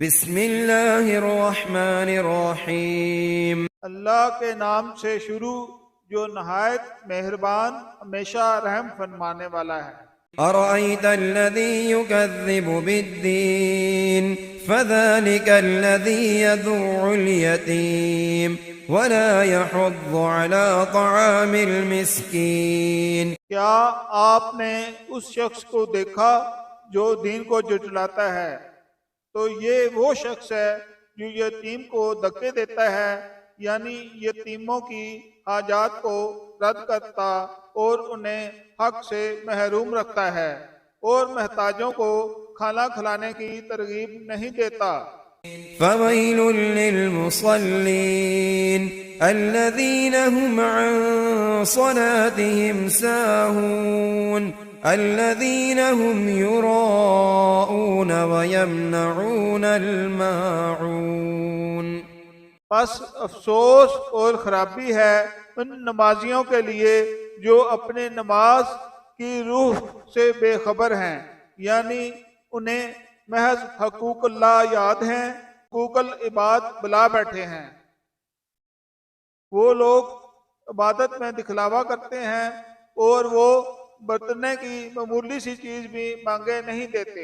بسم اللہ الرحمن الرحیم۔ اللہ کے نام سے شروع جو نہایت مہربان ہمیشہ رحم فرمانے والا ہے۔ ارأیت الذی یکذب بالدین فذلک الذی یدع الیتیم ولا یحض علی طعام المسکین۔ کیا آپ نے اس شخص کو دیکھا جو دین کو جھٹلاتا ہے؟ تو یہ وہ شخص ہے جو یتیم کو دھکے دیتا ہے، یعنی یتیموں کی حاجات کو رد کرتا اور انہیں حق سے محروم رکھتا ہے، اور محتاجوں کو کھانا کھلانے کی ترغیب نہیں دیتا۔ فویل للمصلین الذین هم عن صلاتهم ساہون الذین هم یراؤون ویمنعون الماعون۔ پس افسوس اور خرابی ہے ان نمازیوں کے لیے جو اپنے نماز کی روح سے بے خبر ہیں، یعنی انہیں محض حقوق اللہ یاد ہیں، حقوق العباد بلا بیٹھے ہیں۔ وہ لوگ عبادت میں دکھلاوا کرتے ہیں اور وہ برتنے کی معمولی سی چیز بھی مانگے نہیں دیتے۔